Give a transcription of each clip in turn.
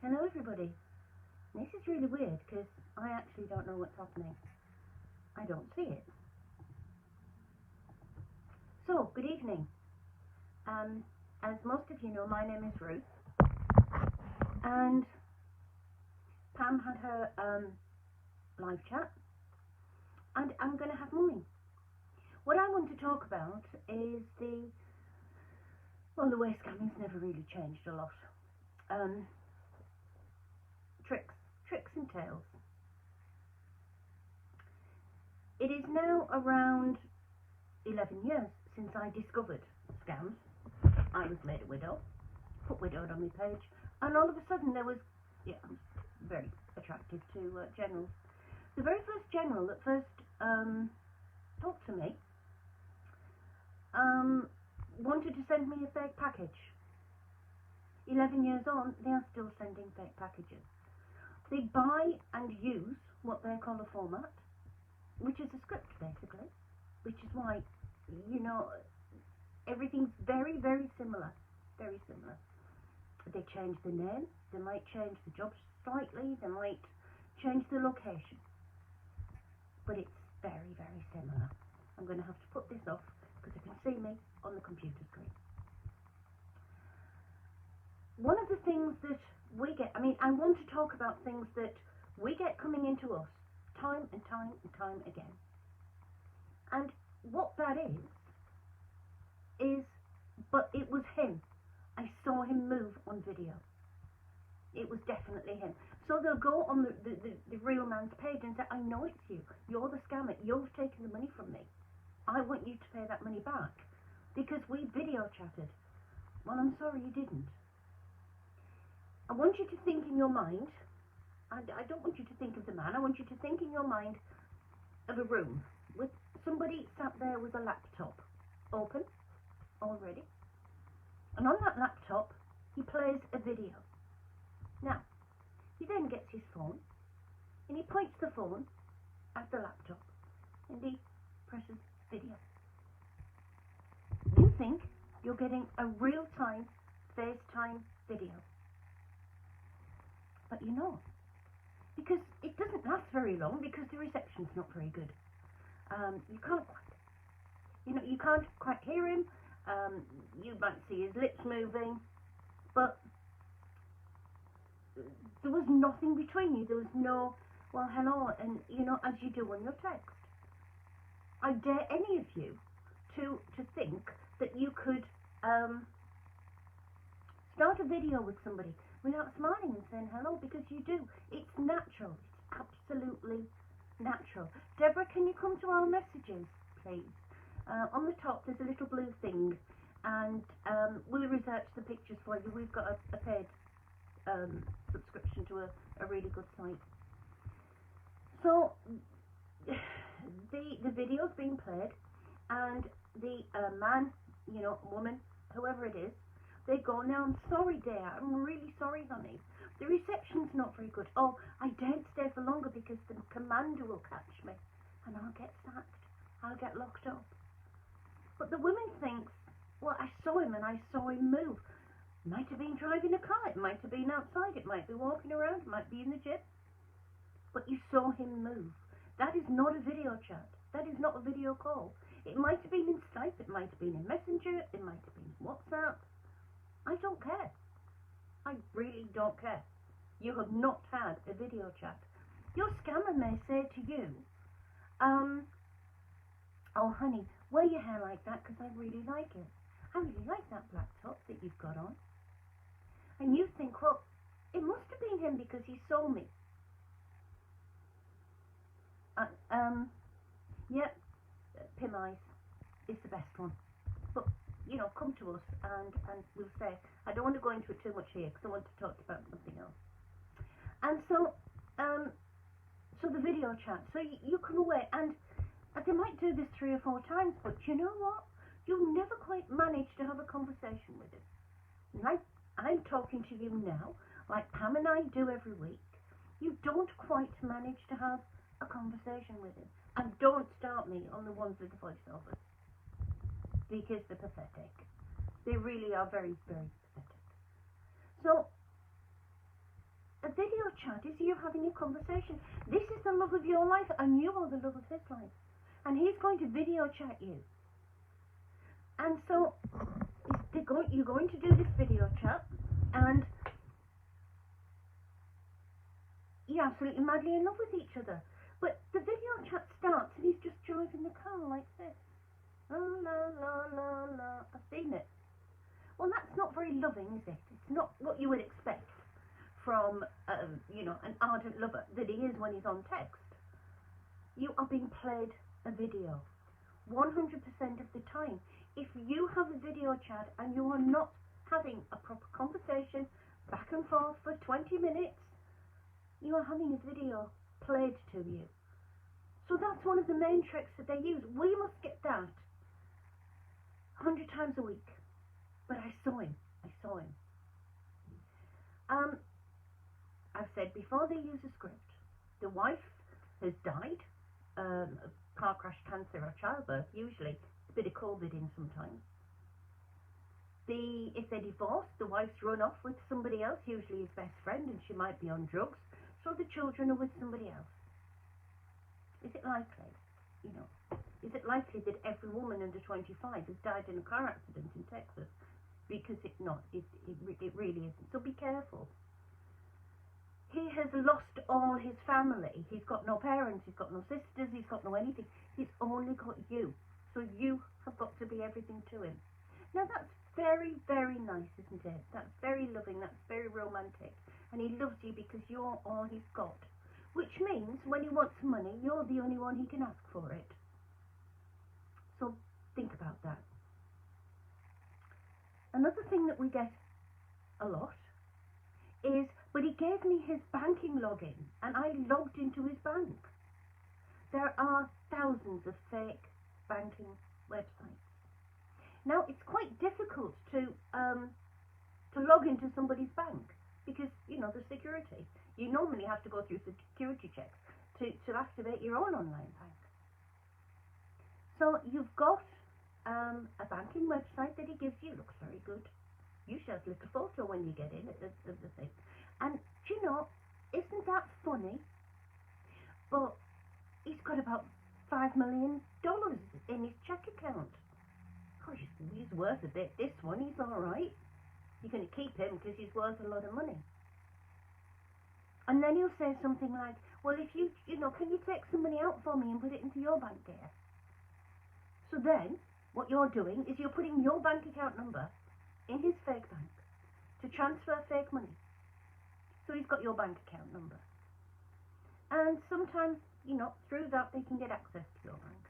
Hello everybody. This is really weird because I actually don't know what's happening. I don't see it. So, good evening. As most of you know, my name is Ruth. And Pam had her live chat. And I'm going to have mine. What I want to talk about is the way scamming's never really changed a lot. Tricks and tales. It is now around 11 years since I discovered scams. I was made a widow, put widowed on my page, and all of a sudden there was, I'm very attracted to generals. The very first general that first talked to me wanted to send me a fake package. 11 years on, they are still sending fake packages. They buy and use what they call a format, which is a script basically, which is why, everything's very, very similar. Very similar. They change the name, they might change the job slightly, they might change the location. But it's very, very similar. I'm going to have to put this off because you can see me on the computer screen. One of the things that we get, I want to talk about things that we get coming into us time and time and time again. And what that is, but it was him. I saw him move on video. It was definitely him. So they'll go on the real man's page and say, I know it's you. You're the scammer. You've taken the money from me. I want you to pay that money back because we video chatted. Well, I'm sorry you didn't. I want you to think in your mind, and I don't want you to think of the man, I want you to think in your mind of a room with somebody sat there with a laptop open already. And on that laptop, he plays a video. Now, he then gets his phone, and he points the phone at the laptop, and he presses video. You think you're getting a real-time FaceTime video. But you're not. Because it doesn't last very long, because the reception's not very good. You can't quite hear him. You might see his lips moving, but there was nothing between you. There was no, well, hello, and as you do on your text. I dare any of you to think that you could start a video with somebody without smiling and saying hello, because you do. It's natural. It's absolutely natural. Deborah, can you come to our messages, please? On the top, there's a little blue thing, and we'll research the pictures for you. We've got a paid subscription to a really good site. So, the video's being played, and the man, woman, whoever it is, they go, now I'm sorry dear, I'm really sorry honey, the reception's not very good. Oh, I daren't stay for longer because the commander will catch me and I'll get sacked, I'll get locked up. But the woman thinks, well, I saw him and I saw him move. Might have been driving a car, it might have been outside, it might be walking around, it might be in the gym. But you saw him move. That is not a video chat. That is not a video call. It might have been in Skype, it might have been in Messenger, it might have been in WhatsApp. I don't care. I really don't care. You have not had a video chat. Your scammer may say to you, oh honey, wear your hair like that because I really like it. I really like that black top that you've got on. And you think, well, it must have been him because he saw me. Yep, Pim Eyes is the best one. But, come to us and we'll say, I don't want to go into it too much here because I want to talk about something else. And so the video chat. So you come away and they might do this 3 or 4 times, but you know what? You'll never quite manage to have a conversation with him. Like I'm talking to you now, like Pam and I do every week. You don't quite manage to have a conversation with him. And don't start me on the ones with the voiceovers, because they're pathetic. They really are very, very pathetic. So chat is you having a conversation. This is the love of your life, and you are the love of his life. And he's going to video chat you. And so you're going to do this video chat, and you're absolutely madly in love with each other. But the video chat starts, and he's just driving the car like this. La la la la la. I've seen it. Well, that's not very loving, is it? It's not what you would expect from, an ardent lover that he is when he's on text. You are being played a video 100% of the time. If you have a video chat and you are not having a proper conversation back and forth for 20 minutes, you are having a video played to you. So that's one of the main tricks that they use. We must get that 100 times a week. But I saw him. I've said before, they use a script. The wife has died, a car crash, cancer, or childbirth, usually. A bit of COVID in sometimes. If they're divorced, the wife's run off with somebody else, usually his best friend, and she might be on drugs, so the children are with somebody else. Is it likely? Is it likely that every woman under 25 has died in a car accident in Texas? Because it's not. It really isn't. So be careful. He has lost all his family. He's got no parents, he's got no sisters, he's got no anything. He's only got you. So you have got to be everything to him. Now that's very, very nice, isn't it? That's very loving, that's very romantic. And he loves you because you're all he's got. Which means when he wants money, you're the only one he can ask for it. So think about that. Another thing that we get a lot is, but he gave me his banking login and I logged into his bank. There are thousands of fake banking websites. Now it's quite difficult to log into somebody's bank because, the security. You normally have to go through security checks to activate your own online bank. So you've got a banking website that he gives you. Looks very good. You should have a little photo when you get in of the thing. And isn't that funny? But he's got about $5 million in his check account. Oh, he's worth a bit. This one, he's all right. You're going to keep him because he's worth a lot of money. And then he'll say something like, well, if can you take some money out for me and put it into your bank there? So then, what you're doing is you're putting your bank account number in his fake bank to transfer fake money. So he's got your bank account number. And sometimes, through that they can get access to your bank.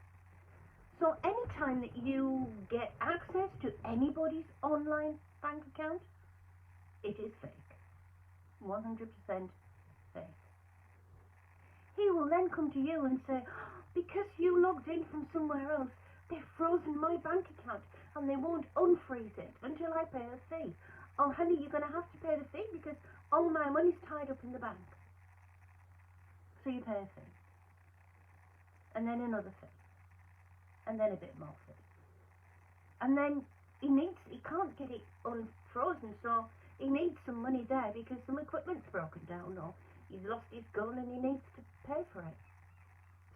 So anytime that you get access to anybody's online bank account, it is fake. 100% fake. He will then come to you and say, because you logged in from somewhere else, they've frozen my bank account and they won't unfreeze it until I pay a fee. Oh honey, you're going to have to pay the fee because all my money's tied up in the bank. So you pay a fee. And then another fee. And then a bit more fee. And then he can't get it unfrozen, so he needs some money there because some equipment's broken down or he's lost his gun and he needs to pay for it.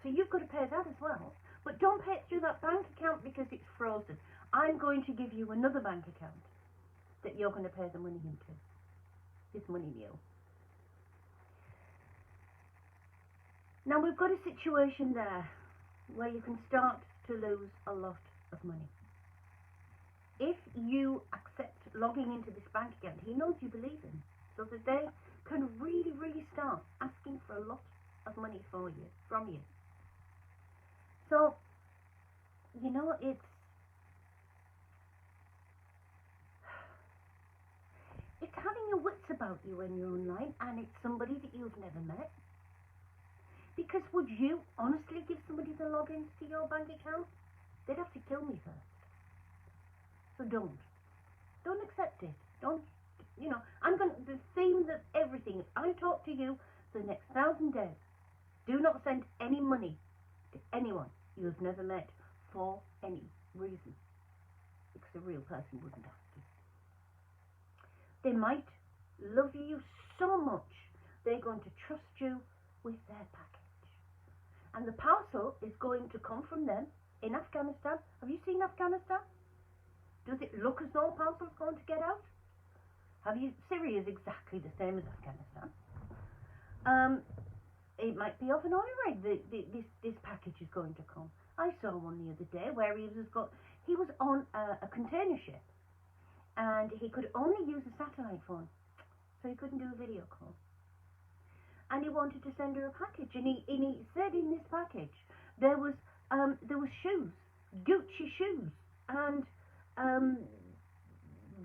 So you've got to pay that as well. But don't pay it through that bank account because it's frozen. I'm going to give you another bank account that you're going to pay the money into. His money mule. Now we've got a situation there where you can start to lose a lot of money. If you accept logging into this bank account, he knows you believe him, so that they can really, really start asking for a lot of money from you. So, it's having your wits about you when you're online, and it's somebody that you've never met. Because would you honestly give somebody the logins to your bank account? They'd have to kill me first. So don't accept it. The theme of everything, I talk to you for the next 1,000 days. Do not send any money to anyone you've never met for any reason. Because a real person wouldn't ask you. They might love you so much they're going to trust you with their package. And the parcel is going to come from them in Afghanistan. Have you seen Afghanistan? Does it look as though a parcel's going to get out? Syria is exactly the same as Afghanistan. It might be off an oil rig. This package is going to come. I saw one the other day where he was on a container ship, and he could only use a satellite phone, so he couldn't do a video call. And he wanted to send her a package, and he said in this package there was shoes, Gucci shoes, and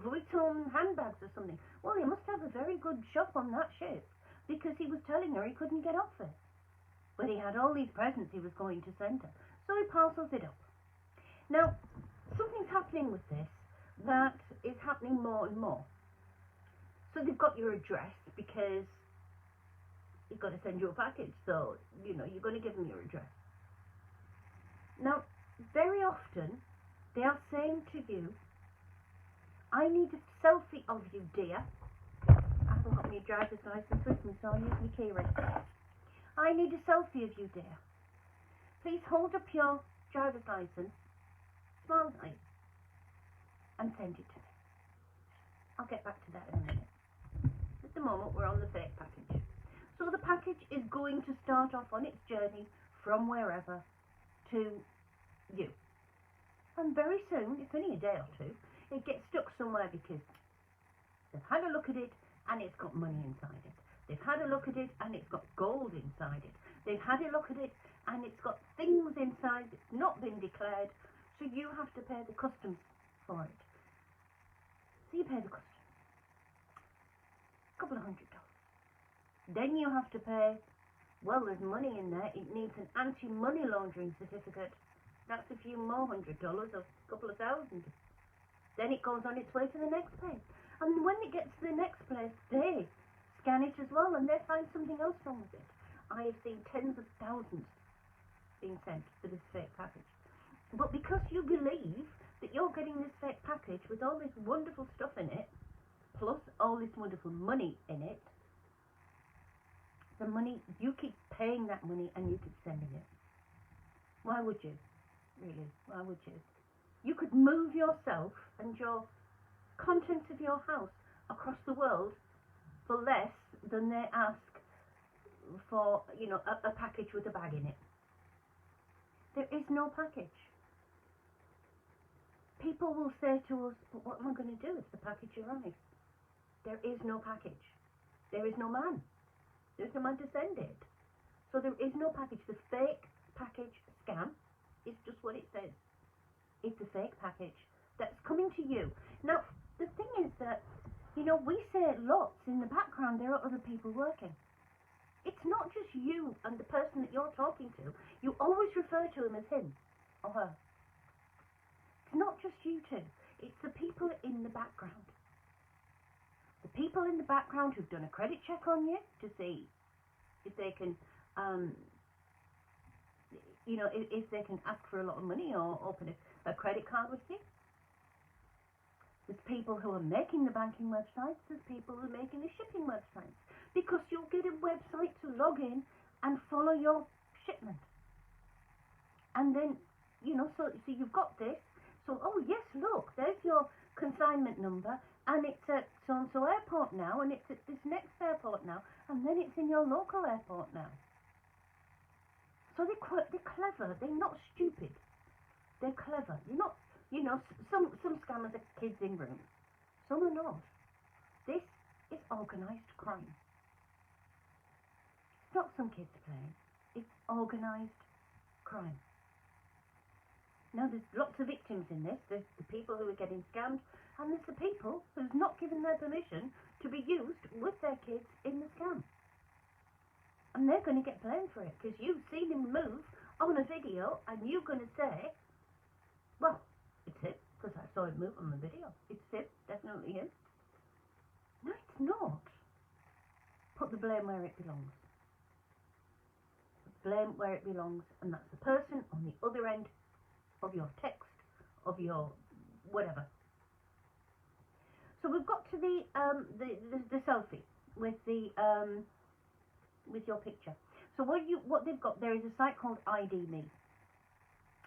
Vuitton handbags or something. Well, he must have a very good shop on that ship, because he was telling her he couldn't get off it. But he had all these presents he was going to send her, so he parcels it up. Now, something's happening with this that is happening more and more. So they've got your address, because he's got to send you a package, so, you're going to give them your address. Now, very often, they are saying to you, I need a selfie of you, dear. I haven't got my driver's license with me, so I'll use my key ring. I need a selfie of you, dear. Please hold up your driver's license, smile nice, and send it to me. I'll get back to that in a minute. At the moment, we're on the fake package. So the package is going to start off on its journey from wherever to you. And very soon, it's only a day or two, it gets stuck somewhere because they've had a look at it and it's got money inside it. They've had a look at it and it's got gold inside it. They've had a look at it and it's got things inside that's not been declared, so you have to pay the customs for it. So you pay the customs. $200. Then you have to pay, well, there's money in there. It needs an anti-money laundering certificate. That's a few more $100, or a couple of thousand. Then it goes on its way to the next place. And when it gets to the next place, they scan it as well, and they find something else wrong with it. I have seen tens of thousands being sent for this fake package. But because you believe that you're getting this fake package with all this wonderful stuff in it, plus all this wonderful money in it, the money, you keep paying that money and you keep sending it. Why would you? Really, why would you? You could move yourself and your contents of your house across the world for less than they ask for, a package with a bag in it. There is no package. People will say to us, but what am I going to do if the package arrives? There is no package. There is no man. There's no man to send it. So there is no package. The fake package scam is just what it says. It's a fake package that's coming to you. Now, the thing is that, we say lots in the background, there are other people working. It's not just you and the person that you're talking to. You always refer to him as him or her. It's not just you two. It's the people in the background. The people in the background who've done a credit check on you to see if they can, if they can ask for a lot of money or open a credit card with you. There's people who are making the banking websites. There's people who are making the shipping websites. Because you'll get a website to log in and follow your shipment. And then, so you've got this. So, oh yes, look, there's your consignment number. And it's at so-and-so airport now. And it's at this next airport now. And then it's in your local airport now. So they're clever. They're not stupid. They're clever. You're not, some scammers are kids in rooms. Some are not. This is organised crime. It's not some kids playing. It's organised crime. Now there's lots of victims in this. There's the people who are getting scammed, and there's the people who've not given their permission to be used with their kids in the scam. And they're going to get blamed for it, because you've seen him move on a video, and you're going to say, well, it's him, because I saw him move on the video. It's him, definitely him. No, it's not. Put the blame where it belongs. Blame where it belongs, and that's the person on the other end of your text, of your whatever. So we've got to the selfie with the with your picture. So what they've got there is a site called ID Me.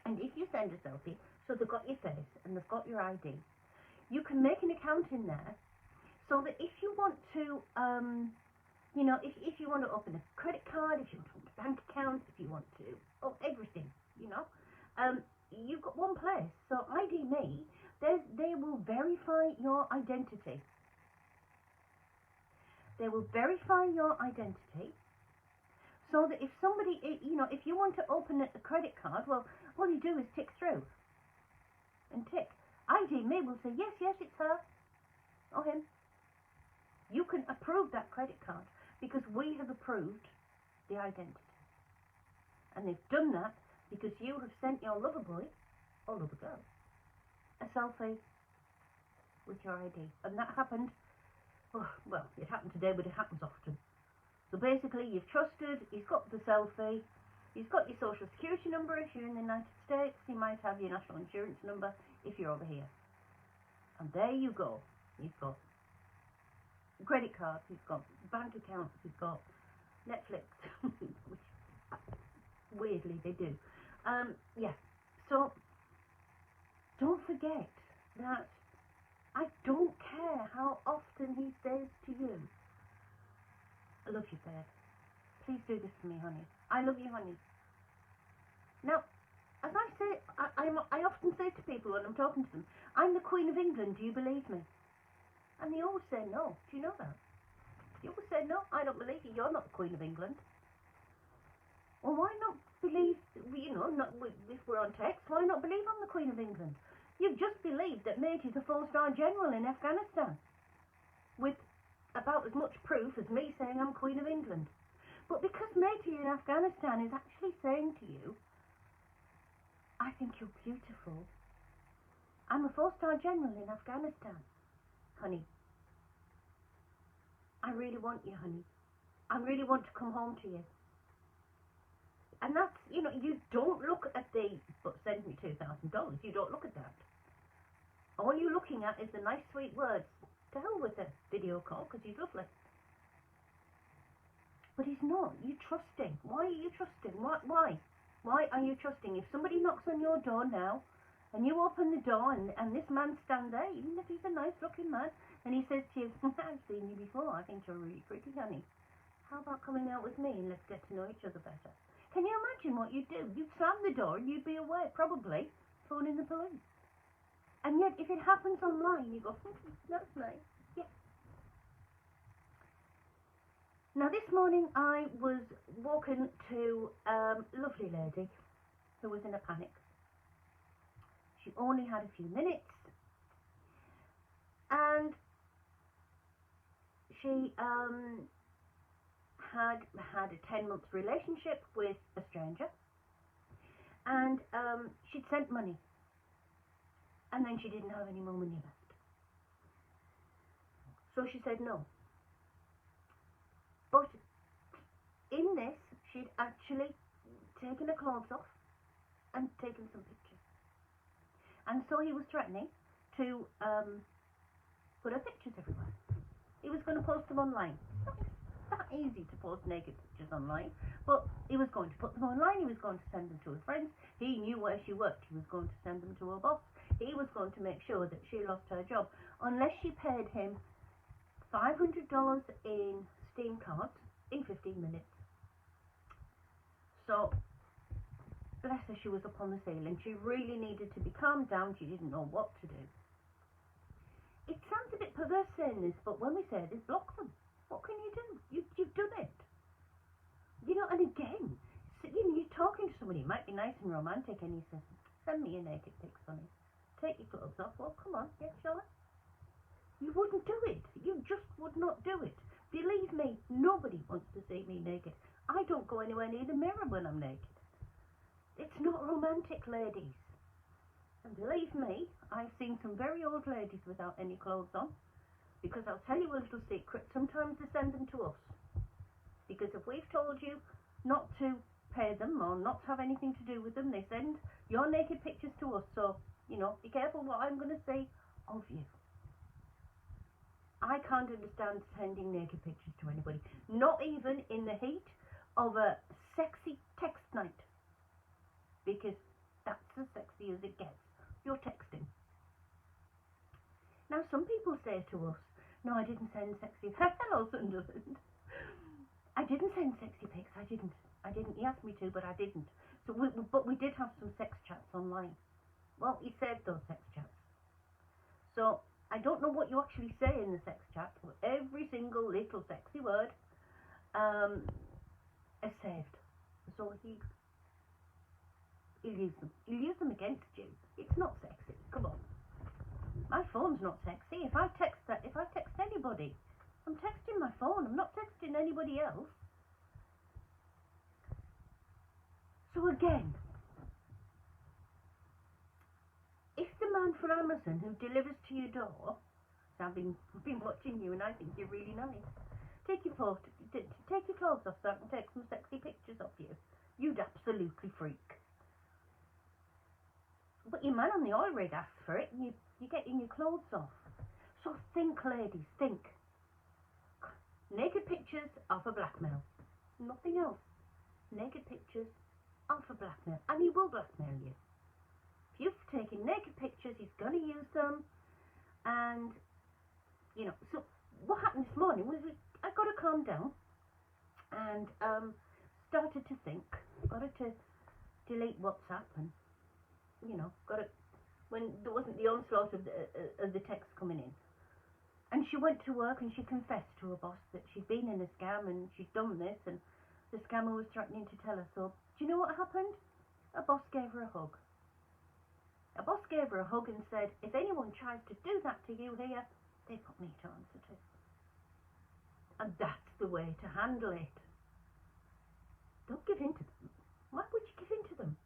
And if you send a selfie, so they've got your face and they've got your ID, you can make an account in there so that if you want to, you know, if you want to open a credit card, if you want to open a bank account, if you want to, everything, you know, you've got one place. So ID Me, they will verify your identity. They will verify your identity so that if somebody, you know, if you want to open a credit card, well, all you do is tick through and tick. ID Me will say, yes, yes, it's her or him. You can approve that credit card because we have approved the identity. And they've done that because you have sent your lover boy or lover girl a selfie with your ID. And that happened, oh, well, it happened today, but it happens often. So basically, you've trusted, he's got the selfie, he's got your social security number if you're in the United States, he might have your national insurance number if you're over here. And there you go. He's got credit cards, he's got bank accounts, he's got Netflix, which weirdly they do. Yeah, so don't forget that I don't care how often he says to you, I love you, babe. Please do this for me, honey. I love you, honey. Now, as I say, I often say to people when I'm talking to them, I'm the Queen of England, do you believe me? And they always say no. Do you know that? They always say no, I don't believe you, you're not the Queen of England. Well, why not believe, you know, if we're on text, why not believe I'm the Queen of England? You've just believed that Matey's a 4-star general in Afghanistan, with about as much proof as me saying I'm Queen of England. But because Matey in Afghanistan is actually saying to you, I think you're beautiful. I'm a 4-star general in Afghanistan. Honey, I really want you, honey. I really want to come home to you. And that's, you know, you don't look at the, but send me $2,000. You don't look at that. All you're looking at is the nice, sweet words. To hell with a video call, because he's lovely. But he's not. You're trusting. Why are you trusting? Why? Why are you trusting? If somebody knocks on your door now, and you open the door, and this man stands there, even if he's a nice-looking man, and he says to you, I've seen you before, I think you're really pretty, honey. How about coming out with me, and let's get to know each other better? Can you imagine what you'd do? You'd slam the door, and you'd be away, probably, phoning the police. And yet, if it happens online, you go, that's nice, yeah. Now, this morning, I was walking to a lovely lady who was in a panic. She only had a few minutes, and she had a 10-month relationship with a stranger, and she'd sent money, and then she didn't have any more money left. So she said no. But in this, she'd actually taken her clothes off and taken some pictures. And so he was threatening to put her pictures everywhere. He was going to post them online. It's not that easy to post naked pictures online, but he was going to put them online. He was going to send them to her friends. He knew where she worked. He was going to send them to her boss. He was going to make sure that she lost her job unless she paid him $500 in Steam cards in 15 minutes. So, bless her, she was up on the ceiling. She really needed to be calmed down. She didn't know what to do. It sounds a bit perverse saying this, but when we say this, block them. What can you do? You've done it. You know, and again, so, you know, you're talking to somebody, it might be nice and romantic, and he says, send me your naked pics, honey. Take your clothes off. Well, come on, yeah, shall I? You wouldn't do it. You just would not do it. Believe me, nobody wants to see me naked. I don't go anywhere near the mirror when I'm naked. It's not romantic, ladies. And believe me, I've seen some very old ladies without any clothes on. Because I'll tell you a little secret, sometimes they send them to us. Because if we've told you not to pay them or not to have anything to do with them, they send your naked pictures to us. So, you know, be careful what I'm going to say of you. I can't understand sending naked pictures to anybody, not even in the heat of a sexy text night, because that's as sexy as it gets. You're texting. Now, some people say to us, no, I didn't send sexy. Hello, Sunderland. I didn't send sexy pics. I didn't. He asked me to, but I didn't. But we did have some sex chats online. Well, he saved those sex chats. So I don't know what you actually say in the sex chat, but every single little sexy word is saved. So he'll use them. He'll use them against you. It's not sexy. Come on. My phone's not sexy. If I text anybody, I'm texting my phone. I'm not texting anybody else. So again, if the man from Amazon who delivers to your door, I've been watching you and I think you're really nice, take your clothes off so I can take some sexy pictures of you, you'd absolutely freak. But your man on the oil rig asks for it and you're getting your clothes off. So think, ladies, think. Naked pictures are for blackmail. Nothing else. Naked pictures are for blackmail. And he will blackmail you. If you've taken naked pictures, he's going to use them. And, so what happened this morning was I got to calm down and started to think. Got to delete WhatsApp and, got to, when there wasn't the onslaught of the text coming in. And she went to work and she confessed to her boss that she'd been in a scam and she'd done this, and the scammer was threatening to tell her. So, do you know what happened? Her boss gave her a hug. Her boss gave her a hug and said, if anyone tries to do that to you here, they've got me to answer to. And that's the way to handle it. Don't give in to them. Why would you give in to them?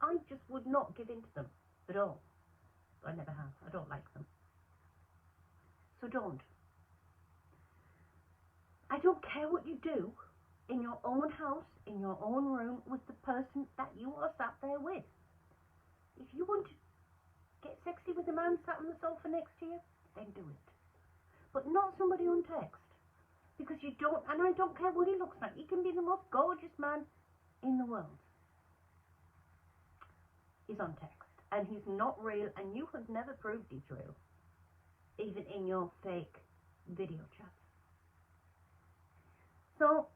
I just would not give in to them at all. I never have. I don't like them. So don't. I don't care what you do in your own house, in your own room, with the person that you are sat there with. If you want to get sexy with a man sat on the sofa next to you, then do it. But not somebody on text. Because you don't, and I don't care what he looks like. He can be the most gorgeous man in the world. He's on text. And he's not real, and you have never proved he's real. Even in your fake video chats. So,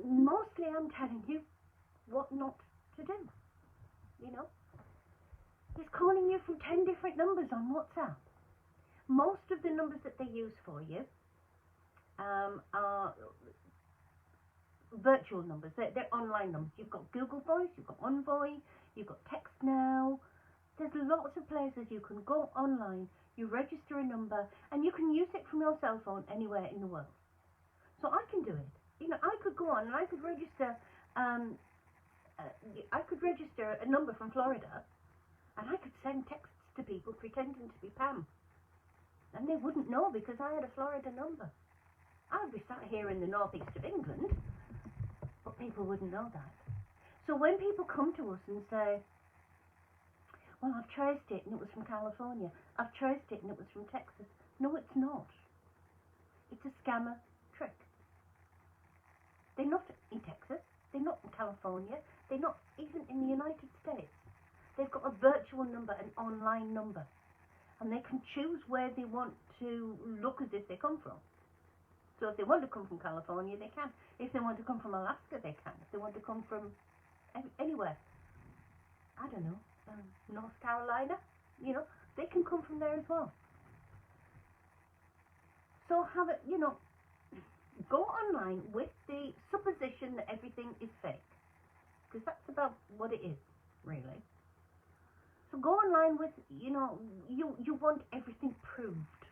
mostly I'm telling you what not to do. He's calling you from 10 different numbers on WhatsApp. Most of the numbers that they use for you are virtual numbers. They're online numbers. You've got Google Voice, you've got Envoy, you've got Text Now. There's lots of places you can go online, you register a number, and you can use it from your cell phone anywhere in the world. So I can do it. I could go on and I could register a number from Florida, and I could send texts to people pretending to be Pam. And they wouldn't know because I had a Florida number. I would be sat here in the northeast of England, but people wouldn't know that. So when people come to us and say, well, I've traced it and it was from California. I've traced it and it was from Texas. No, it's not. It's a scammer trick. They're not in Texas. They're not in California. They're not even in the United States. They've got a virtual number, an online number. And they can choose where they want to look as if they come from. So if they want to come from California, they can. If they want to come from Alaska, they can. If they want to come from anywhere, I don't know, North Carolina, they can come from there as well. So have it, go online with the supposition that everything is fake. Because that's about what it is, really. So go online with, you want everything proved.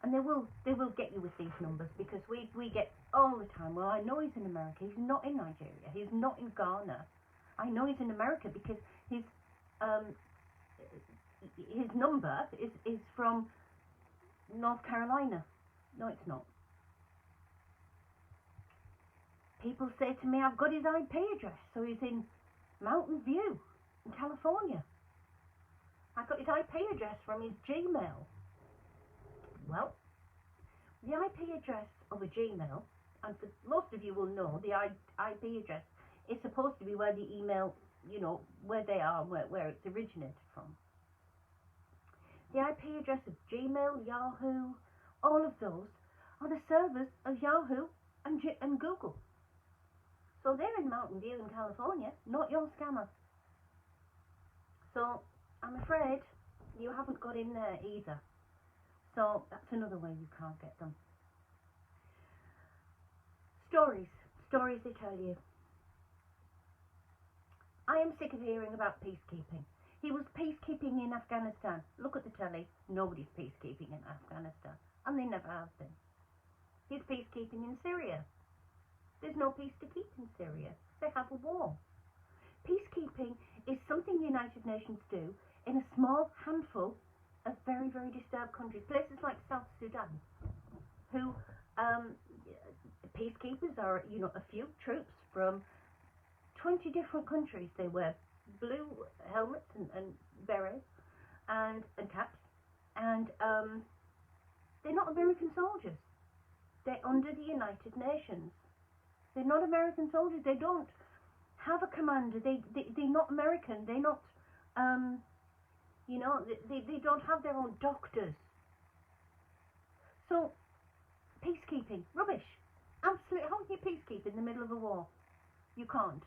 And they will get you with these numbers, because we get all the time, well, I know he's in America, he's not in Nigeria, he's not in Ghana. I know he's in America because his number is from North Carolina. No, it's not. People say to me, I've got his IP address, so he's in Mountain View in California. I got his IP address from his Gmail. Well, the IP address of a Gmail, and for most of you will know, the IP address is supposed to be where the email, you know, where they are, where it's originated from. The IP address of Gmail, Yahoo, all of those are the servers of Yahoo and Google. So they're in Mountain View in California, not your scammer. So I'm afraid you haven't got in there either. So that's another way you can't get them. Stories they tell you. I am sick of hearing about peacekeeping. He was peacekeeping in Afghanistan. Look at the telly. Nobody's peacekeeping in Afghanistan. And they never have been. He's peacekeeping in Syria. There's no peace to keep in Syria. They have a war. Peacekeeping is something the United Nations do in a small handful of very, very disturbed countries. Places like South Sudan, who peacekeepers are, you know, a few troops from 20 different countries. They wear blue helmets and berets and caps, and they're not American soldiers. They're under the United Nations. They're not American soldiers. They don't have a commander. They're not American. They're not, you know, they don't have their own doctors. So, peacekeeping, rubbish. Absolutely. How can you peacekeep in the middle of a war? You can't.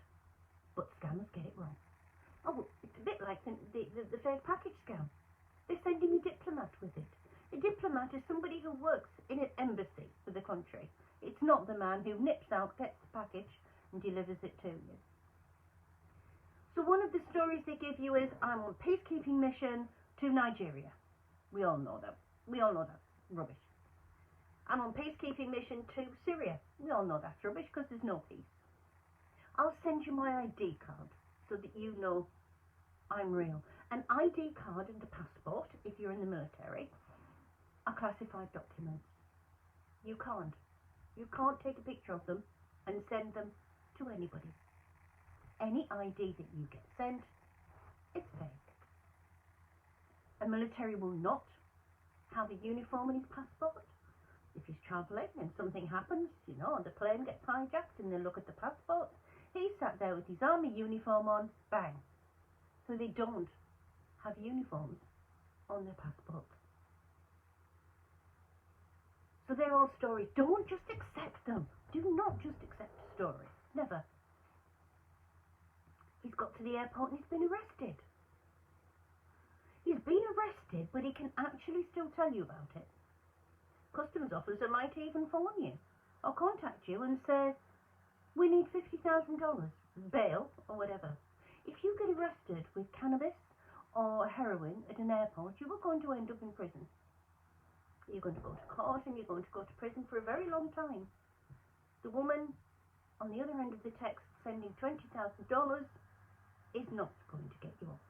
But scammers get it wrong. Oh, it's a bit like the fake package scam. They're sending a diplomat with it. A diplomat is somebody who works in an embassy for the country. It's not the man who nips out, gets the package, and delivers it to you. So one of the stories they give you is, I'm on peacekeeping mission to Nigeria. We all know that. We all know that's rubbish. I'm on peacekeeping mission to Syria. We all know that's rubbish because there's no peace. I'll send you my ID card so that you know I'm real. An ID card and a passport, if you're in the military, are classified documents. You can't. You can't take a picture of them and send them to anybody. Any ID that you get sent, it's fake. A military will not have a uniform in his passport. If he's travelling and something happens, you know, and the plane gets hijacked and they look at the passport, he sat there with his army uniform on, bang. So they don't have uniforms on their passports. So they're all stories. Don't just accept them. Do not just accept a story. Never. He's got to the airport and he's been arrested. He's been arrested, but he can actually still tell you about it. Customs officer might even phone you or contact you and say, we need $50,000, bail or whatever. If you get arrested with cannabis or heroin at an airport, you are going to end up in prison. You're going to go to court and you're going to go to prison for a very long time. The woman on the other end of the text sending $20,000 is not going to get you off.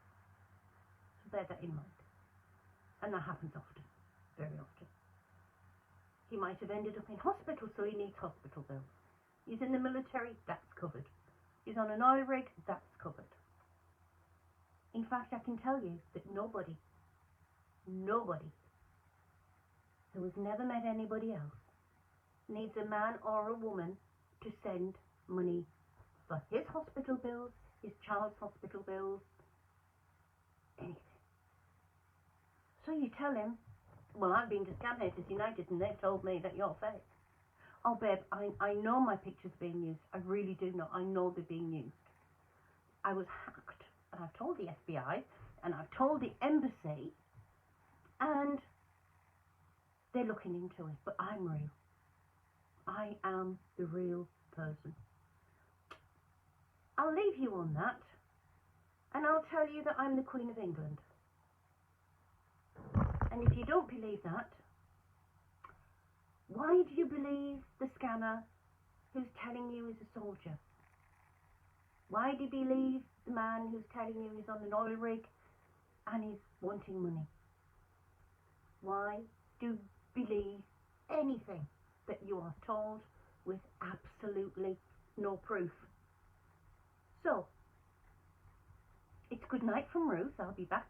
So bear that in mind. And that happens often, very often. He might have ended up in hospital, so he needs hospital bills. He's in the military, that's covered. He's on an oil rig, that's covered. In fact, I can tell you that nobody who has never met anybody else needs a man or a woman to send money for his hospital bills, his child's hospital bills, anything. So you tell him, well, I've been to Scam Haters United and they've told me that you're fake. Oh, babe, I know my picture's being used. I really do know. I know they're being used. I was hacked, and I've told the FBI, and I've told the embassy, and they're looking into it. But I'm real. I am the real person. I'll leave you on that, and I'll tell you that I'm the Queen of England. And if you don't believe that, why do you believe the scammer who's telling you he's a soldier? Why do you believe the man who's telling you he's on an oil rig and he's wanting money? Why do you believe anything that you are told with absolutely no proof? So, it's good night from Ruth. I'll be back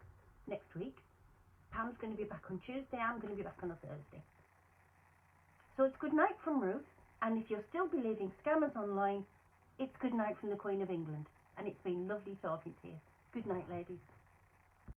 next week. Pam's going to be back on Tuesday. I'm going to be back on a Thursday. So it's good night from Ruth. And if you're still believing scammers online, it's good night from the Queen of England. And it's been lovely talking to you. Good night, ladies.